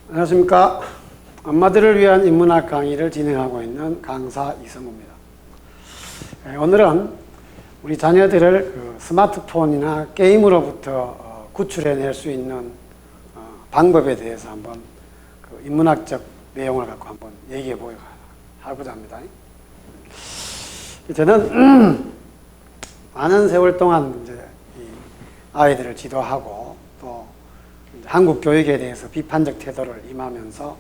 안녕하십니까. 엄마들을 위한 인문학 강의를 진행하고 있는 강사 이성우입니다. 오늘은 우리 자녀들을 스마트폰이나 게임으로부터 구출해낼 수 있는 방법에 대해서 한번 인문학적 내용을 갖고 한번 얘기해 보고자 합니다. 저는 많은 세월 동안 이제 이 아이들을 지도하고 또 한국 교육에 대해서 비판적 태도를 임하면서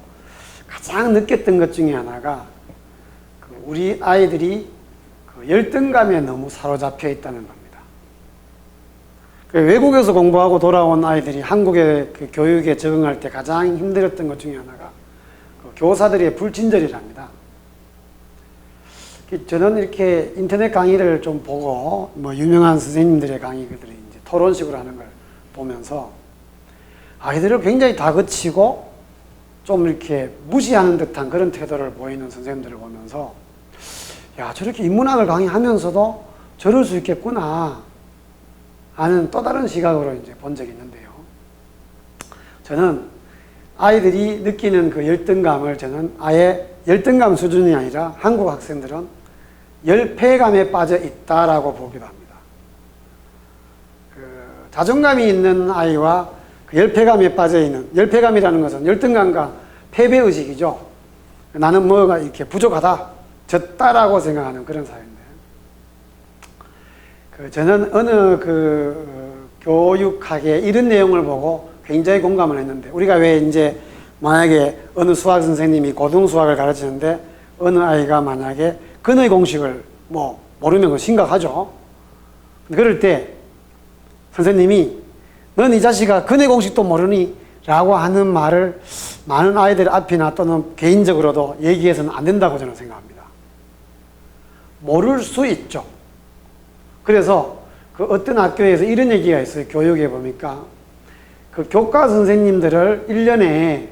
가장 느꼈던 것 중에 하나가 우리 아이들이 열등감에 너무 사로잡혀 있다는 겁니다. 외국에서 공부하고 돌아온 아이들이 한국의 교육에 적응할 때 가장 힘들었던 것 중에 하나가 교사들의 불친절이랍니다. 저는 이렇게 인터넷 강의를 좀 보고 유명한 선생님들의 강의들이 이제 토론식으로 하는 걸 보면서 아이들을 굉장히 다그치고 좀 이렇게 무시하는 듯한 그런 태도를 보이는 선생님들을 보면서 야, 저렇게 인문학을 강의하면서도 저럴 수 있겠구나 하는 또 다른 시각으로 이제 본 적이 있는데요. 저는 아이들이 느끼는 그 열등감을 저는 아예 열등감 수준이 아니라 한국 학생들은 열패감에 빠져 있다라고 보기도 합니다. 자존감이 있는 아이와 열패감에 빠져 있는, 열패감이라는 것은 열등감과 패배의식이죠. 나는 뭐가 이렇게 부족하다, 졌다라고 생각하는 그런 사회인데, 저는 어느 교육학의 이런 내용을 보고 굉장히 공감을 했는데, 우리가 왜 이제 만약에 어느 수학 선생님이 고등수학을 가르치는데 어느 아이가 만약에 근의 공식을 모르면 심각하죠. 그럴 때 선생님이 넌 이 자식아 근의 공식도 모르니? 라고 하는 말을 많은 아이들 앞이나 또는 개인적으로도 얘기해서는 안 된다고 저는 생각합니다. 모를 수 있죠. 그래서 어떤 학교에서 이런 얘기가 있어요. 교육에 보니까 교과 선생님들을 1년에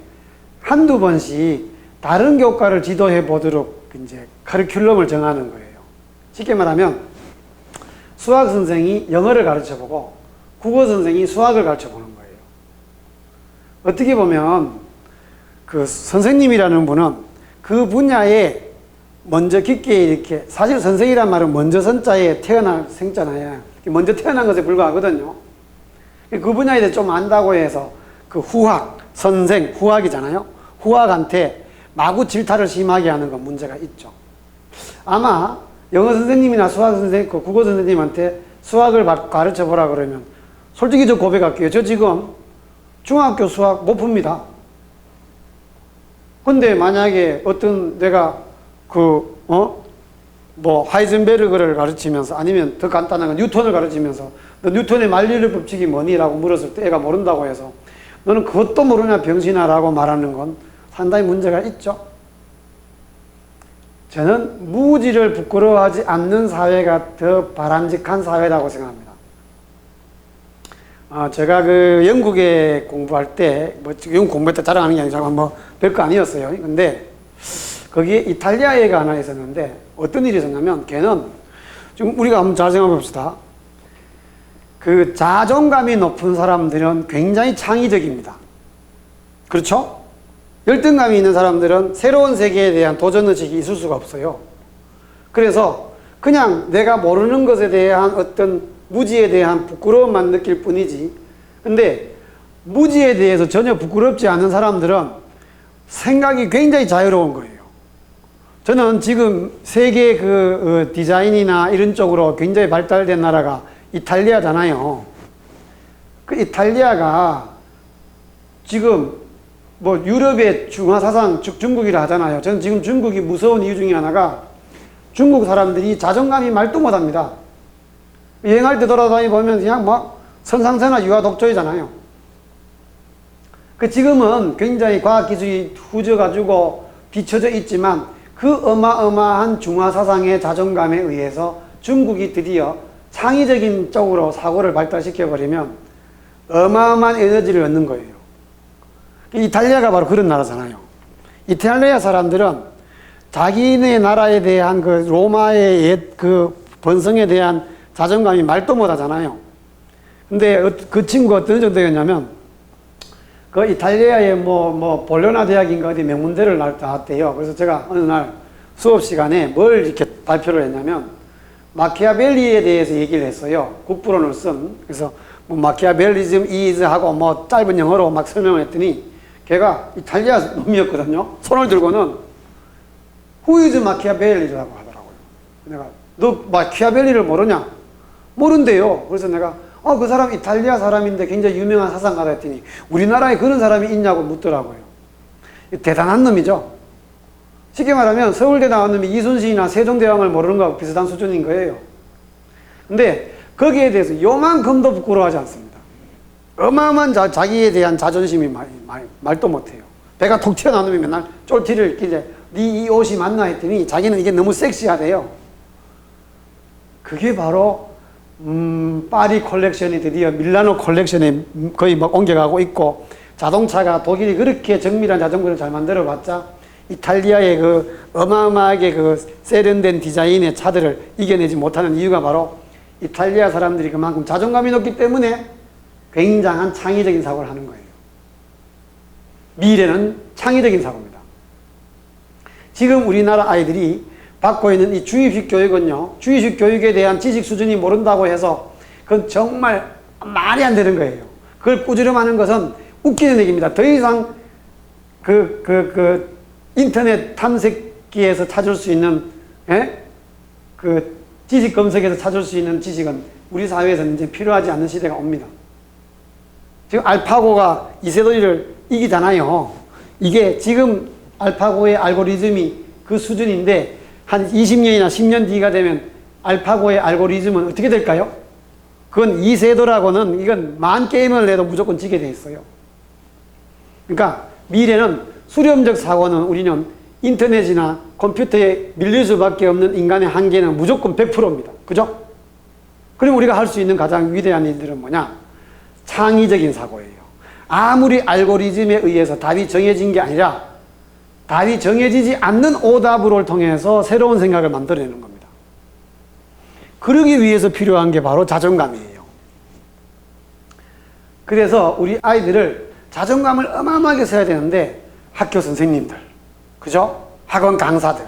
한두 번씩 다른 교과를 지도해 보도록 이제 커리큘럼을 정하는 거예요. 쉽게 말하면 수학 선생이 영어를 가르쳐 보고 국어 선생이 수학을 가르쳐 보는 거예요. 어떻게 보면 선생님이라는 분은 그 분야에 먼저 깊게 이렇게, 사실 선생이란 말은 먼저 선자에 태어날 생자나요. 먼저 태어난 것에 불과하거든요. 그 분야에 대해 좀 안다고 해서 후학, 선생, 후학이잖아요. 후학한테 마구 질타를 심하게 하는 건 문제가 있죠. 아마 영어 선생님이나 수학 선생님, 국어 선생님한테 수학을 가르쳐 보라 그러면 솔직히 저 고백할게요. 저 지금 중학교 수학 못 풉니다. 근데 만약에 어떤 내가 하이젠베르그를 가르치면서 아니면 더 간단한 건 뉴턴을 가르치면서 너 뉴턴의 만리를 법칙이 뭐니? 라고 물었을 때 애가 모른다고 해서 너는 그것도 모르냐 병신아 라고 말하는 건 상당히 문제가 있죠. 저는 무지를 부끄러워하지 않는 사회가 더 바람직한 사회라고 생각합니다. 제가 영국에 공부할 때, 영국 공부할 때 자랑하는 게 아니라 별거 아니었어요. 근데 거기에 이탈리아 애가 하나 있었는데 어떤 일이 있었냐면 걔는 지금 우리가 한번 잘 생각해 봅시다. 자존감이 높은 사람들은 굉장히 창의적입니다. 그렇죠? 열등감이 있는 사람들은 새로운 세계에 대한 도전의식이 있을 수가 없어요. 그래서 그냥 내가 모르는 것에 대한 어떤 무지에 대한 부끄러움만 느낄 뿐이지, 근데 무지에 대해서 전혀 부끄럽지 않은 사람들은 생각이 굉장히 자유로운 거예요. 저는 지금 세계 디자인이나 이런 쪽으로 굉장히 발달된 나라가 이탈리아잖아요. 이탈리아가 지금 유럽의 중화사상, 즉 중국이라 하잖아요. 저는 지금 중국이 무서운 이유 중에 하나가 중국 사람들이 자존감이 말도 못합니다. 여행할 때 돌아다니 보면 그냥 선상세나 유아독조이잖아요. 지금은 굉장히 과학기술이 후져가지고 비춰져 있지만 어마어마한 중화사상의 자존감에 의해서 중국이 드디어 창의적인 쪽으로 사고를 발달시켜버리면 어마어마한 에너지를 얻는 거예요. 이탈리아가 바로 그런 나라잖아요. 이탈리아 사람들은 자기네 나라에 대한 로마의 옛 번성에 대한 자존감이 말도 못 하잖아요. 근데 그 친구가 어떤 정도였냐면 그 이탈리아의 볼로나 대학인가 어디 명문대를 나왔대요. 그래서 제가 어느 날 수업 시간에 뭘 이렇게 발표를 했냐면, 마키아벨리에 대해서 얘기를 했어요. 국부론을 쓴. 그래서 마키아벨리즘 이즈 하고 짧은 영어로 막 설명을 했더니, 걔가 이탈리아 놈이었거든요. 손을 들고는 후이즈 마키아벨리라고 하더라고요. 내가 너 마키아벨리를 모르냐? 모른대요. 그래서 내가 그 사람 이탈리아 사람인데 굉장히 유명한 사상가다 했더니 우리나라에 그런 사람이 있냐고 묻더라고요. 대단한 놈이죠. 쉽게 말하면 서울대 나온 놈이 이순신이나 세종대왕을 모르는 거하고 비슷한 수준인 거예요. 근데 거기에 대해서 요만큼도 부끄러워하지 않습니다. 어마어마한 자기에 대한 자존심이 말도 못해요. 배가 톡 튀어나온 놈이 맨날 쫄티를 이제 네 이 옷이 맞나 했더니 자기는 이게 너무 섹시하대요. 그게 바로 파리 컬렉션이 드디어 밀라노 컬렉션에 거의 막 옮겨가고 있고, 자동차가 독일이 그렇게 정밀한 자전거를 잘 만들어 봤자 이탈리아의 그 어마어마하게 그 세련된 디자인의 차들을 이겨내지 못하는 이유가 바로 이탈리아 사람들이 그만큼 자존감이 높기 때문에 굉장한 창의적인 사고를 하는 거예요. 미래는 창의적인 사고입니다. 지금 우리나라 아이들이 받고 있는 이 주입식 교육은요, 주입식 교육에 대한 지식 수준이 모른다고 해서 그건 정말 말이 안 되는 거예요. 그걸 꾸지람하는 것은 웃기는 얘기입니다. 더 이상 인터넷 탐색기에서 찾을 수 있는, 그 지식 검색에서 찾을 수 있는 지식은 우리 사회에서는 이제 필요하지 않는 시대가 옵니다. 지금 알파고가 이세돌이를 이기잖아요. 이게 지금 알파고의 알고리즘이 그 수준인데 한 20년이나 10년 뒤가 되면 알파고의 알고리즘은 어떻게 될까요? 그건 이세돌하고는 이건 만 게임을 해도 무조건 지게 돼 있어요. 그러니까 미래는 수렴적 사고는 우리는 인터넷이나 컴퓨터에 밀릴 수밖에 없는 인간의 한계는 무조건 100%입니다. 그죠? 그럼 우리가 할 수 있는 가장 위대한 일들은 뭐냐? 창의적인 사고예요. 아무리 알고리즘에 의해서 답이 정해진 게 아니라 답이 정해지지 않는 오답을 통해서 새로운 생각을 만들어내는 겁니다. 그러기 위해서 필요한 게 바로 자존감이에요. 그래서 우리 아이들을 자존감을 어마어마하게 써야 되는데 학교 선생님들, 그죠? 학원 강사들,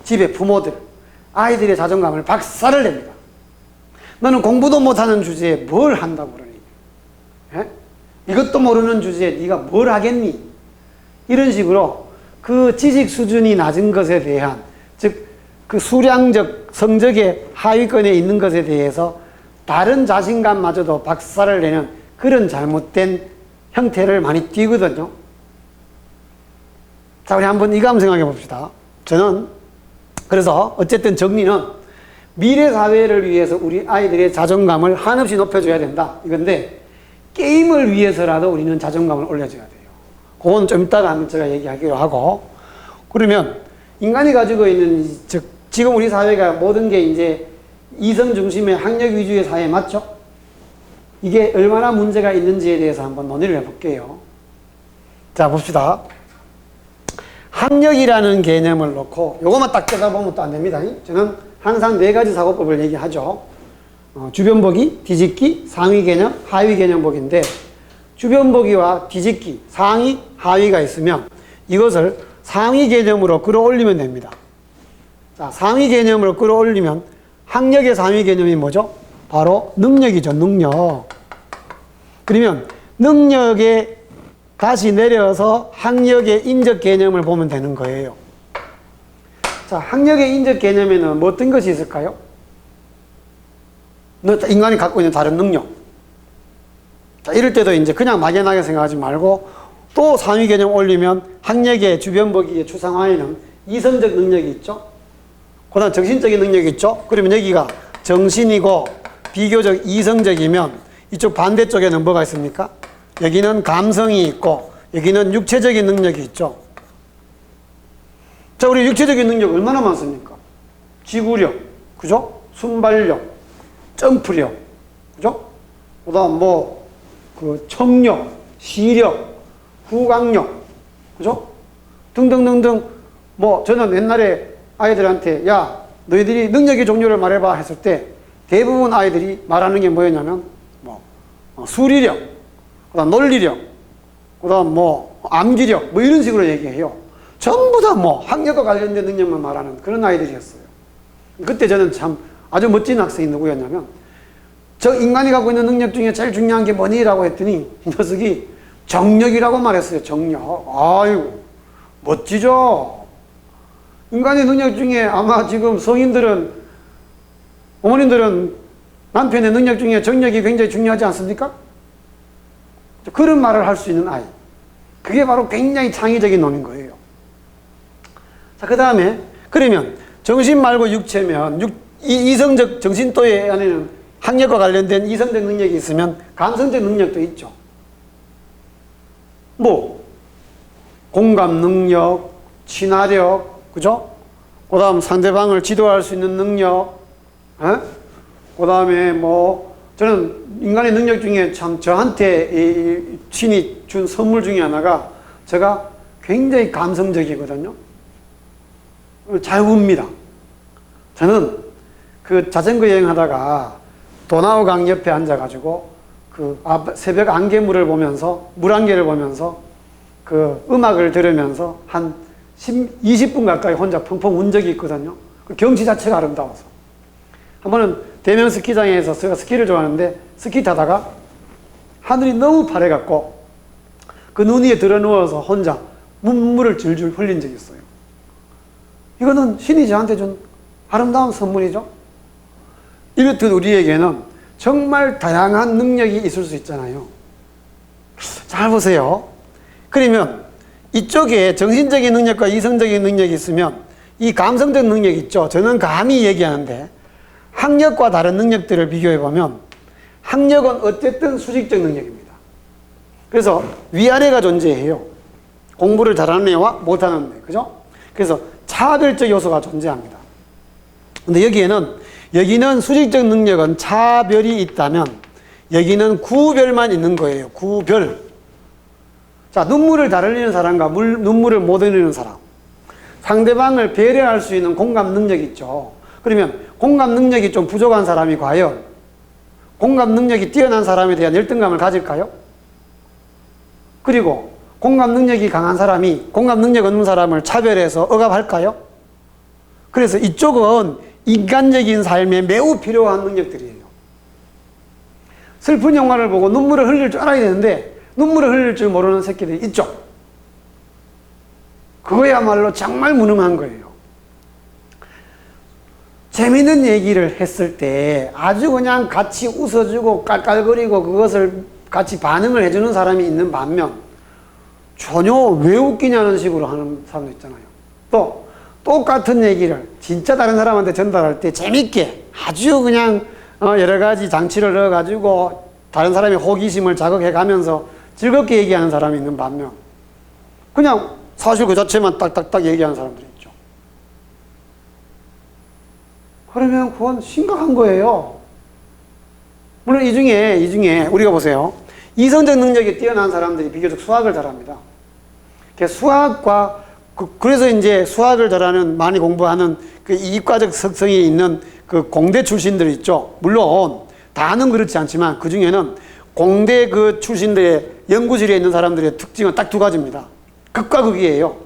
집에 부모들, 아이들의 자존감을 박살을 냅니다. 너는 공부도 못하는 주제에 뭘 한다고 그러니? 예? 이것도 모르는 주제에 네가 뭘 하겠니? 이런 식으로 그 지식 수준이 낮은 것에 대한, 즉 그 수량적 성적의 하위권에 있는 것에 대해서 다른 자신감마저도 박살을 내는 그런 잘못된 형태를 많이 띄거든요. 자, 우리 한번 이거 한번 생각해 봅시다. 저는 그래서 어쨌든 정리는 미래 사회를 위해서 우리 아이들의 자존감을 한없이 높여줘야 된다, 이건데 게임을 위해서라도 우리는 자존감을 올려줘야 돼요. 그건 좀 이따가 한번 제가 얘기하기로 하고, 그러면 인간이 가지고 있는, 즉 지금 우리 사회가 모든 게 이제 이성 중심의 학력 위주의 사회 맞죠? 이게 얼마나 문제가 있는지에 대해서 한번 논의를 해볼게요. 자, 봅시다. 학력이라는 개념을 놓고 요것만 딱 뜯어보면 또 안 됩니다. 저는 항상 4가지 사고법을 얘기하죠. 주변보기, 뒤집기, 상위 개념, 하위 개념 보기인데, 주변보기와 뒤집기, 상위, 하위가 있으면 이것을 상위 개념으로 끌어올리면 됩니다. 자, 상위 개념으로 끌어올리면 학력의 상위 개념이 뭐죠? 바로 능력이죠, 능력. 그러면 능력에 다시 내려서 학력의 인적 개념을 보면 되는 거예요. 자, 학력의 인적 개념에는 뭐 어떤 것이 있을까요? 인간이 갖고 있는 다른 능력. 자, 이럴 때도 이제 그냥 막연하게 생각하지 말고 또 상위 개념 올리면 학력의 주변보기의 추상화에는 이성적 능력이 있죠? 그 다음 정신적인 능력이 있죠? 그러면 여기가 정신이고 비교적 이성적이면 이쪽 반대쪽에는 뭐가 있습니까? 여기는 감성이 있고 여기는 육체적인 능력이 있죠. 자, 우리 육체적인 능력 얼마나 많습니까? 지구력, 그죠? 순발력, 점프력, 그죠? 그 다음 청력, 시력, 후각력, 그죠? 등등등등. 저는 옛날에 아이들한테 야, 너희들이 능력의 종류를 말해봐 했을 때 대부분 아이들이 말하는 게 뭐였냐면 수리력, 그다음 논리력, 그다음 뭐 암기력 뭐 이런 식으로 얘기해요. 전부 다 뭐 학력과 관련된 능력만 말하는 그런 아이들이었어요. 그때 저는 참 아주 멋진 학생이 누구였냐면, 저 인간이 갖고 있는 능력 중에 제일 중요한 게 뭐니라고 했더니 이 녀석이 정력이라고 말했어요. 정력. 아이고 멋지죠. 인간의 능력 중에 아마 지금 성인들은, 어머님들은 남편의 능력 중에 정력이 굉장히 중요하지 않습니까? 그런 말을 할 수 있는 아이. 그게 바로 굉장히 창의적인 놈인 거예요. 자, 그 다음에, 그러면 정신 말고 육체면, 이성적 정신도에 안에는 학력과 관련된 이성적 능력이 있으면 감성적 능력도 있죠. 뭐, 공감 능력, 친화력, 그죠? 그 다음 상대방을 지도할 수 있는 능력, 그 다음에 뭐, 저는 인간의 능력 중에 참 저한테 이 신이 준 선물 중에 하나가, 제가 굉장히 감성적이거든요. 잘 웁니다. 저는 그 자전거 여행하다가 도나우강 옆에 앉아가지고 그 새벽 안개물을 보면서, 물안개를 보면서 그 음악을 들으면서 한 20분 가까이 혼자 펑펑 운 적이 있거든요. 그 경치 자체가 아름다워서. 한 번은 대면 스키장에서, 제가 스키를 좋아하는데 스키 타다가 하늘이 너무 파래갖고 그 눈 위에 들어 누워서 혼자 눈물을 줄줄 흘린 적이 있어요. 이거는 신이 저한테 준 아름다운 선물이죠. 이렇듯 우리에게는 정말 다양한 능력이 있을 수 있잖아요. 잘 보세요. 그러면 이쪽에 정신적인 능력과 이성적인 능력이 있으면 이 감성적 능력이 있죠. 저는 감히 얘기하는데, 학력과 다른 능력들을 비교해보면 학력은 어쨌든 수직적 능력입니다. 그래서 위아래가 존재해요. 공부를 잘하는 애와 못하는 애, 그죠? 그래서 차별적 요소가 존재합니다. 근데 여기는 수직적 능력은 차별이 있다면, 여기는 구별만 있는 거예요. 구별. 자, 눈물을 잘 흘리는 사람과 눈물을 못 흘리는 사람. 상대방을 배려할 수 있는 공감 능력이 있죠. 그러면 공감 능력이 좀 부족한 사람이 과연 공감 능력이 뛰어난 사람에 대한 열등감을 가질까요? 그리고 공감 능력이 강한 사람이 공감 능력 없는 사람을 차별해서 억압할까요? 그래서 이쪽은 인간적인 삶에 매우 필요한 능력들이에요. 슬픈 영화를 보고 눈물을 흘릴 줄 알아야 되는데 눈물을 흘릴 줄 모르는 새끼들이 있죠. 그거야말로 정말 무능한 거예요. 재미있는 얘기를 했을 때 아주 그냥 같이 웃어주고 깔깔거리고 그것을 같이 반응을 해주는 사람이 있는 반면, 전혀 왜 웃기냐는 식으로 하는 사람도 있잖아요. 또 똑같은 얘기를 진짜 다른 사람한테 전달할 때 재밌게 아주 그냥 여러 가지 장치를 넣어가지고 다른 사람의 호기심을 자극해 가면서 즐겁게 얘기하는 사람이 있는 반면, 그냥 사실 그 자체만 딱딱딱 얘기하는 사람들이 있죠. 그러면 그건 심각한 거예요. 물론 이 중에 우리가 보세요. 이성적 능력이 뛰어난 사람들이 비교적 수학을 잘합니다. 그래서 이제 수학을 잘하는, 많이 공부하는 그 이과적 특성이 있는 그 공대 출신들 있죠. 물론 다는 그렇지 않지만 그 중에는 공대 그 출신들의 연구실에 있는 사람들의 특징은 딱 두 가지입니다. 극과 극이에요.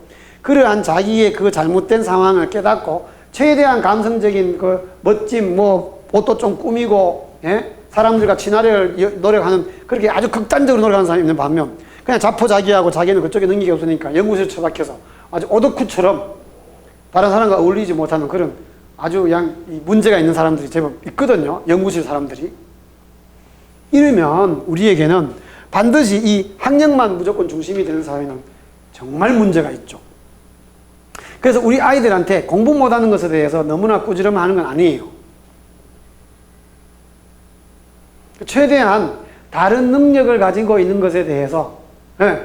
그러한 자기의 그 잘못된 상황을 깨닫고 최대한 감성적인 그 멋짐, 뭐 옷도 좀 꾸미고, 예? 사람들과 친화력을 노력하는, 그렇게 아주 극단적으로 노력하는 사람이 있는 반면, 그냥 자포자기하고 자기는 그쪽에 능력이 없으니까 연구실 처박혀서 아주 오덕후처럼 다른 사람과 어울리지 못하는 그런 아주 그냥 문제가 있는 사람들이 제법 있거든요. 연구실 사람들이. 이러면 우리에게는 반드시 이 학력만 무조건 중심이 되는 사회는 정말 문제가 있죠. 그래서 우리 아이들한테 공부 못하는 것에 대해서 너무나 꾸지람하는 건 아니에요. 최대한 다른 능력을 가지고 있는 것에 대해서, 예,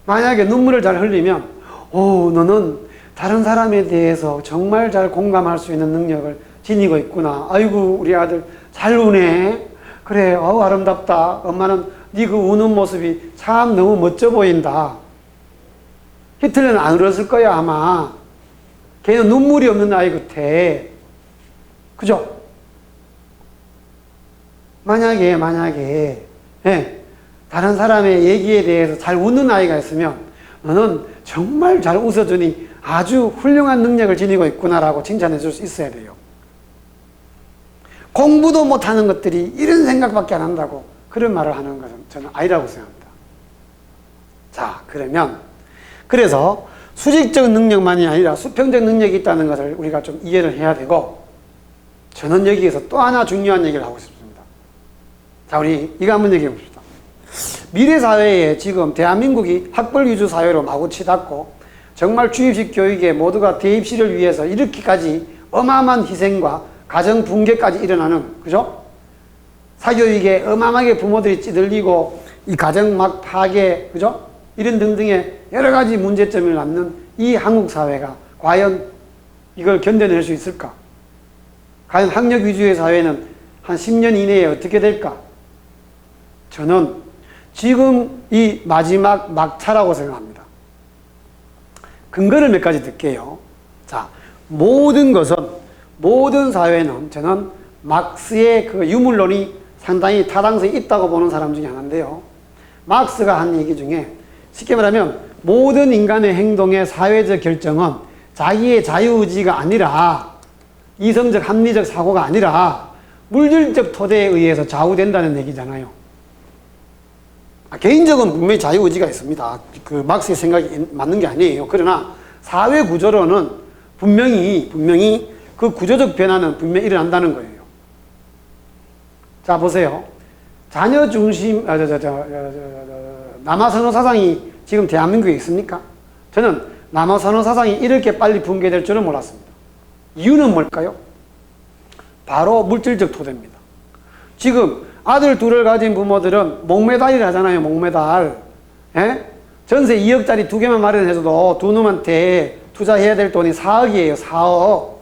만약에 눈물을 잘 흘리면, 너는 다른 사람에 대해서 정말 잘 공감할 수 있는 능력을 지니고 있구나. 아이고 우리 아들 잘 우네. 그래, 아름답다. 엄마는 네 그 우는 모습이 참 너무 멋져 보인다. 히틀러는 안 울었을 거야 아마. 걔는 눈물이 없는 아이 같아. 그죠? 만약에 예, 다른 사람의 얘기에 대해서 잘 웃는 아이가 있으면 너는 정말 잘 웃어주니 아주 훌륭한 능력을 지니고 있구나라고 칭찬해 줄 수 있어야 돼요. 공부도 못하는 것들이 이런 생각밖에 안 한다고 그런 말을 하는 것은 저는 아니라고 생각합니다. 자, 그러면 그래서 수직적 능력만이 아니라 수평적 능력이 있다는 것을 우리가 좀 이해를 해야 되고, 저는 여기에서 또 하나 중요한 얘기를 하고 싶습니다. 자, 우리 이거 한번 얘기해 봅시다. 미래 사회에 지금 대한민국이 학벌 위주 사회로 마구 치닫고 정말 주입식 교육에 모두가 대입시를 위해서 이렇게까지 어마어마한 희생과 가정 붕괴까지 일어나는, 그죠? 사교육에 어마어마하게 부모들이 찌들리고 이 가정 막 파괴, 그죠? 이런 등등의 여러 가지 문제점을 낳는 이 한국 사회가 과연 이걸 견뎌낼 수 있을까? 과연 학력 위주의 사회는 한 10년 이내에 어떻게 될까? 저는 지금 이 마지막 막차라고 생각합니다. 근거를 몇 가지 들게요. 자, 모든 것은, 모든 사회는 저는 막스의 그 유물론이 상당히 타당성이 있다고 보는 사람 중에 하나인데요. 막스가 한 얘기 중에 쉽게 말하면 모든 인간의 행동의 사회적 결정은 자기의 자유의지가 아니라, 이성적 합리적 사고가 아니라 물질적 토대에 의해서 좌우된다는 얘기잖아요. 개인적은 분명히 자유의지가 있습니다. 그 막스의 생각이 맞는 게 아니에요. 그러나 사회 구조로는 분명히 그 구조적 변화는 분명히 일어난다는 거예요. 자, 보세요. 자녀 중심, 남아선호 사상이 지금 대한민국에 있습니까? 저는 남아선호 사상이 이렇게 빨리 붕괴될 줄은 몰랐습니다. 이유는 뭘까요? 바로 물질적 토대입니다. 지금 아들 둘을 가진 부모들은 목매달이를 하잖아요. 목매달. 예? 전세 2억짜리 2개만 마련해서도 두 놈한테 투자해야 될 돈이 4억이에요. 4억.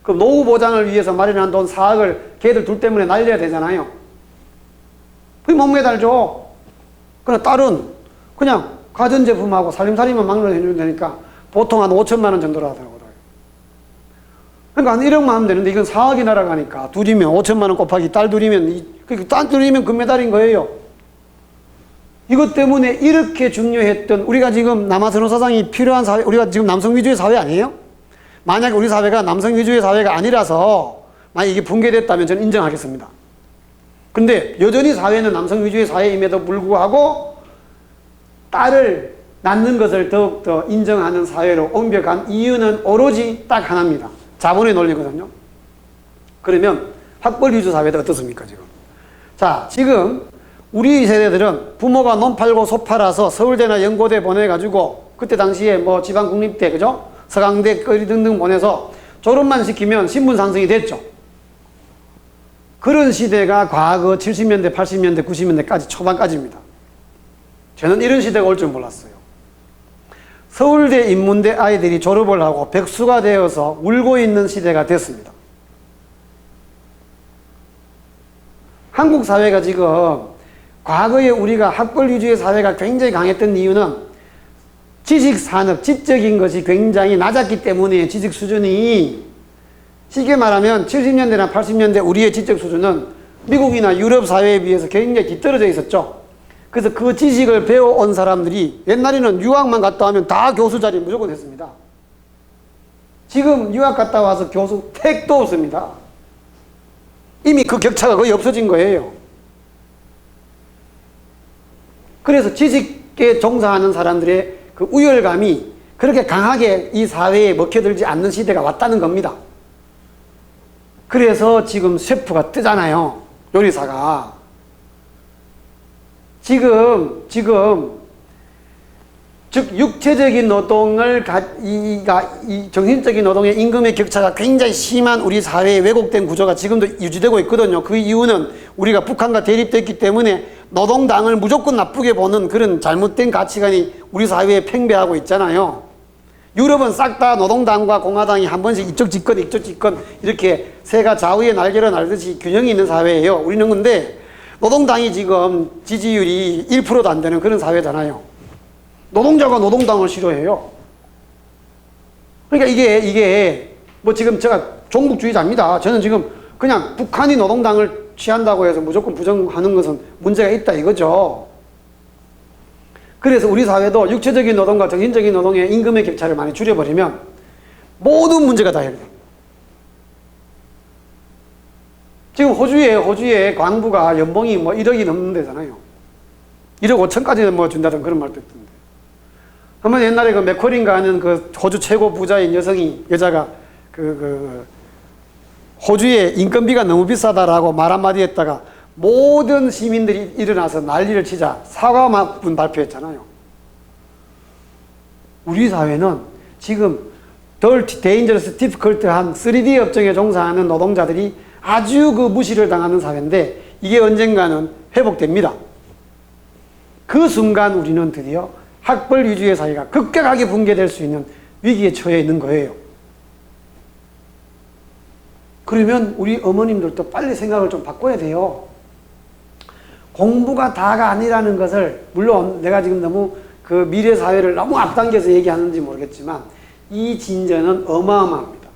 그럼 노후 보장을 위해서 마련한 돈 4억을 걔들 둘 때문에 날려야 되잖아요. 그게 목매달죠. 그러나 딸은 그냥 가전제품하고 살림살이만 막론해 주면 되니까 보통 한 5천만 원 정도로 하더라고요. 그러니까 한 1억만 하면 되는데 이건 4억이 날아가니까 둘이면 5천만 원 곱하기 딸 둘이면, 딸 둘이면 금메달인 거예요. 이것 때문에 이렇게 중요했던, 우리가 지금 남아선호 사상이 필요한 사회, 우리가 지금 남성 위주의 사회 아니에요? 만약에 우리 사회가 남성 위주의 사회가 아니라서 만약 이게 붕괴됐다면 저는 인정하겠습니다. 근데 여전히 사회는 남성 위주의 사회임에도 불구하고 딸을 낳는 것을 더욱더 인정하는 사회로 옮겨간 이유는 오로지 딱 하나입니다. 자본의 논리거든요. 그러면 학벌 위주 사회도 어떻습니까, 지금? 자, 지금 우리 세대들은 부모가 논 팔고 소 팔아서 서울대나 연고대 보내가지고, 그때 당시에 뭐 지방국립대, 그죠? 서강대 거리 등등 보내서 졸업만 시키면 신분 상승이 됐죠. 그런 시대가 과거 70년대, 80년대, 90년대까지 초반까지입니다. 저는 이런 시대가 올 줄 몰랐어요. 서울대 인문대 아이들이 졸업을 하고 백수가 되어서 울고 있는 시대가 됐습니다. 한국 사회가 지금, 과거에 우리가 학벌 위주의 사회가 굉장히 강했던 이유는 지식 산업, 지적인 것이 굉장히 낮았기 때문에, 지식 수준이, 쉽게 말하면 70년대나 80년대 우리의 지적 수준은 미국이나 유럽 사회에 비해서 굉장히 뒤떨어져 있었죠. 그래서 그 지식을 배워온 사람들이 옛날에는 유학만 갔다 오면 다 교수 자리 무조건 했습니다. 지금 유학 갔다 와서 교수 택도 없습니다. 이미 그 격차가 거의 없어진 거예요. 그래서 지식에 종사하는 사람들의 그 우열감이 그렇게 강하게 이 사회에 먹혀들지 않는 시대가 왔다는 겁니다. 그래서 지금 셰프가 뜨잖아요. 요리사가. 지금 즉 육체적인 노동을 이 정신적인 노동의 임금의 격차가 굉장히 심한 우리 사회의 왜곡된 구조가 지금도 유지되고 있거든요. 그 이유는 우리가 북한과 대립됐기 때문에 노동당을 무조건 나쁘게 보는 그런 잘못된 가치관이 우리 사회에 팽배하고 있잖아요. 유럽은 싹 다 노동당과 공화당이 한 번씩 이쪽 집권 이쪽 집권 이렇게 새가 좌우에 날개를 날듯이 균형이 있는 사회예요. 우리는 근데 노동당이 지금 지지율이 1%도 안 되는 그런 사회잖아요. 노동자가 노동당을 싫어해요. 그러니까 이게 뭐 지금 제가 종북주의자입니다. 저는 지금 그냥 북한이 노동당을 취한다고 해서 무조건 부정하는 것은 문제가 있다 이거죠. 그래서 우리 사회도 육체적인 노동과 정신적인 노동의 임금의 격차를 많이 줄여버리면 모든 문제가 다 해결돼요. 지금 호주에 광부가 연봉이 뭐 1억이 넘는 데잖아요. 1억 5천까지 뭐 준다던 그런 말도 있던데. 한번 옛날에 그 맥콜인가 하는 그 호주 최고 부자인 여자가 호주의 인건비가 너무 비싸다라고 말 한마디 했다가 모든 시민들이 일어나서 난리를 치자 사과문 발표했잖아요. 우리 사회는 지금 Dirty, Dangerous, Difficult한 3D 업종에 종사하는 노동자들이 아주 그 무시를 당하는 사회인데 이게 언젠가는 회복됩니다. 그 순간 우리는 드디어 학벌 위주의 사회가 급격하게 붕괴될 수 있는 위기에 처해 있는 거예요. 그러면 우리 어머님들도 빨리 생각을 좀 바꿔야 돼요. 공부가 다가 아니라는 것을, 물론 내가 지금 너무 그 미래 사회를 너무 앞당겨서 얘기하는지 모르겠지만 이 진전은 어마어마합니다.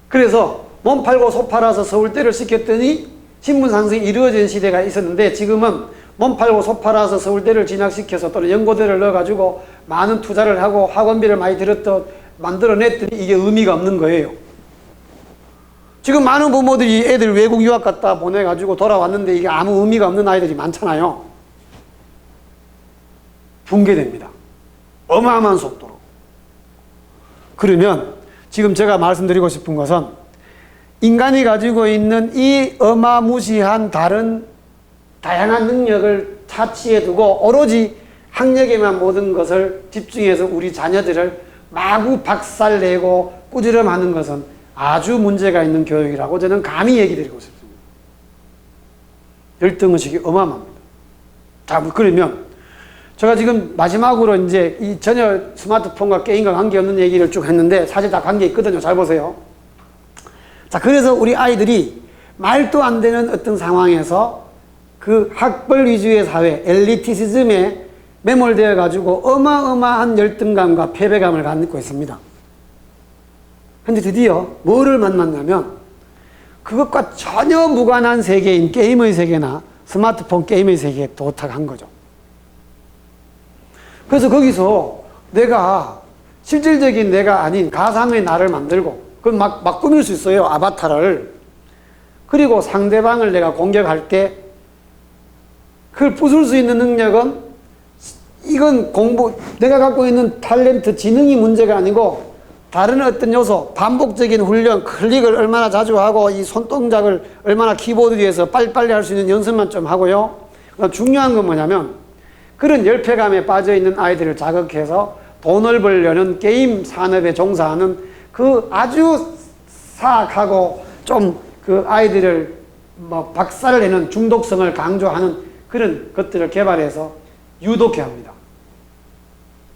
그래서 몸 팔고 소 팔아서 서울대를 시켰더니 신분 상승이 이루어진 시대가 있었는데 지금은 몸 팔고 소 팔아서 서울대를 진학시켜서 또는 연고대를 넣어가지고 많은 투자를 하고 학원비를 많이 만들어냈더니 이게 의미가 없는 거예요. 지금 많은 부모들이 애들 외국 유학 갔다 보내가지고 돌아왔는데 이게 아무 의미가 없는 아이들이 많잖아요. 붕괴됩니다. 어마어마한 속도로. 그러면 지금 제가 말씀드리고 싶은 것은 인간이 가지고 있는 이 어마무시한 다양한 능력을 차치해 두고 오로지 학력에만 모든 것을 집중해서 우리 자녀들을 마구 박살내고 꾸지람하는 것은 아주 문제가 있는 교육이라고 저는 감히 얘기 드리고 싶습니다. 열등의식이 어마어마합니다. 자, 그러면 제가 지금 마지막으로 이제 이 전혀 스마트폰과 게임과 관계없는 얘기를 쭉 했는데 사실 다 관계 있거든요. 잘 보세요. 자, 그래서 우리 아이들이 말도 안 되는 어떤 상황에서 그 학벌 위주의 사회, 엘리티시즘에 매몰되어 가지고 어마어마한 열등감과 패배감을 갖고 있습니다. 근데 드디어 뭐를 만났냐면 그것과 전혀 무관한 세계인 게임의 세계나 스마트폰 게임의 세계에 도착한 거죠. 그래서 거기서 내가 실질적인 내가 아닌 가상의 나를 만들고 그건 막 꾸밀 수 있어요. 아바타를. 그리고 상대방을 내가 공격할 때 그걸 부술 수 있는 능력은 이건 내가 갖고 있는 탤런트, 지능이 문제가 아니고 다른 어떤 요소, 반복적인 훈련, 클릭을 얼마나 자주 하고 이 손동작을 얼마나 키보드 뒤에서 빨리빨리 할 수 있는 연습만 좀 하고요. 중요한 건 뭐냐면 그런 열패감에 빠져있는 아이들을 자극해서 돈을 벌려는 게임 산업에 종사하는 그 아주 사악하고 좀 그 아이들을 뭐 박살을 내는 중독성을 강조하는 그런 것들을 개발해서 유독해 합니다.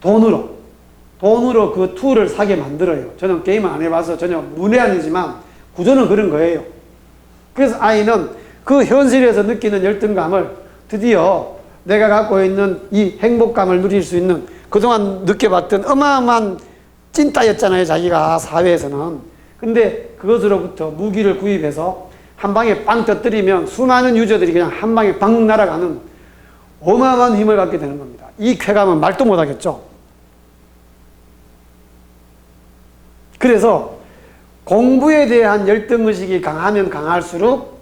돈으로 그 툴을 사게 만들어요. 저는 게임을 안 해봐서 전혀 문외한이지만 구조는 그런 거예요. 그래서 아이는 그 현실에서 느끼는 열등감을 드디어 내가 갖고 있는 이 행복감을 누릴 수 있는 그동안 느껴봤던 어마어마한 찐따였잖아요. 자기가 사회에서는. 근데 그것으로부터 무기를 구입해서 한 방에 빵 터뜨리면 수많은 유저들이 그냥 한 방에 방 날아가는 어마어마한 힘을 갖게 되는 겁니다. 이 쾌감은 말도 못하겠죠. 그래서 공부에 대한 열등의식이 강하면 강할수록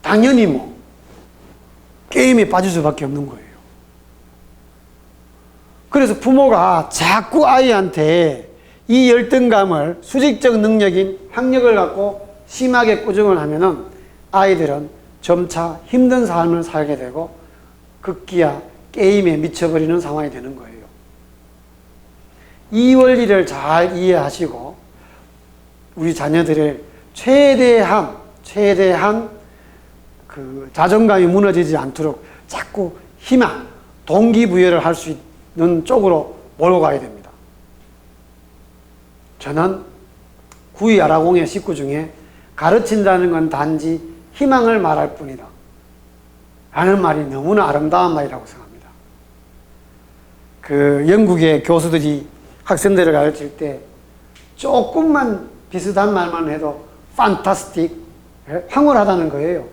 당연히 게임에 빠질 수밖에 없는 거예요. 그래서 부모가 자꾸 아이한테 이 열등감을 수직적 능력인 학력을 갖고 심하게 꾸중을 하면은 아이들은 점차 힘든 삶을 살게 되고 급기야 게임에 미쳐버리는 상황이 되는 거예요. 이 원리를 잘 이해하시고 우리 자녀들의 최대한 그 자존감이 무너지지 않도록 자꾸 희망, 동기부여를 할 수 있는 쪽으로 몰고 가야 됩니다. 저는 구이 아라공의 식구 중에 가르친다는 건 단지 희망을 말할 뿐이다 라는 말이 너무나 아름다운 말이라고 생각합니다. 그 영국의 교수들이 학생들을 가르칠 때 조금만 비슷한 말만 해도 fantastic, 황홀하다는 거예요.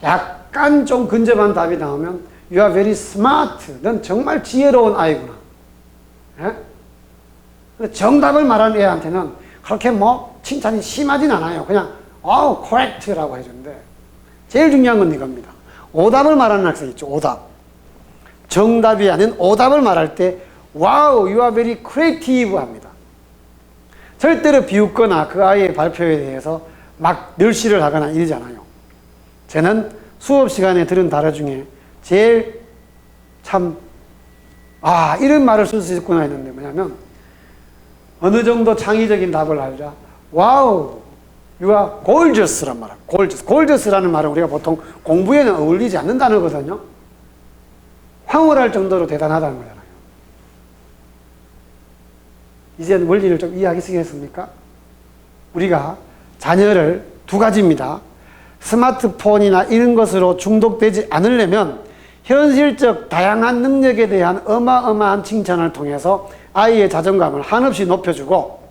약간 좀 근접한 답이 나오면 You are very smart. 넌 정말 지혜로운 아이구나. 예? 정답을 말하는 애한테는 그렇게 뭐 칭찬이 심하진 않아요. 그냥 correct라고 해주는데 제일 중요한 건 이겁니다. 오답을 말하는 학생 있죠. 오답. 정답이 아닌 오답을 말할 때 Wow, you are very creative 합니다. 절대로 비웃거나 그 아이의 발표에 대해서 막 멸시를 하거나 이러지 않아요. 저는 수업 시간에 들은 단어 중에 제일 참 이런 말을 쓸 수 있구나 했는데 뭐냐면 어느 정도 창의적인 답을 알자. Wow, you are gorgeous란 말이야. gorgeous라는 말은 우리가 보통 공부에는 어울리지 않는 단어거든요. 황홀할 정도로 대단하다는 거잖아요. 이제는 원리를 좀 이해하시겠습니까? 우리가 자녀를 두 가지입니다. 스마트폰이나 이런 것으로 중독되지 않으려면 현실적 다양한 능력에 대한 어마어마한 칭찬을 통해서 아이의 자존감을 한없이 높여주고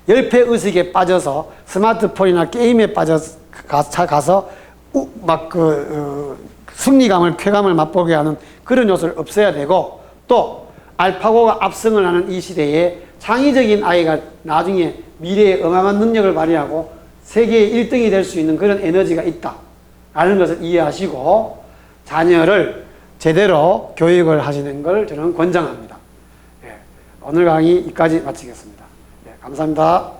열패의식에 빠져서 스마트폰이나 게임에 가서 승리감을, 쾌감을 맛보게 하는 그런 요소를 없애야 되고 또 알파고가 압승을 하는 이 시대에 창의적인 아이가 나중에 미래에 어마어마한 능력을 발휘하고 세계의 1등이 될 수 있는 그런 에너지가 있다 라는 것을 이해하시고 자녀를 제대로 교육을 하시는 걸 저는 권장합니다. 오늘 강의 여기까지 마치겠습니다. 감사합니다.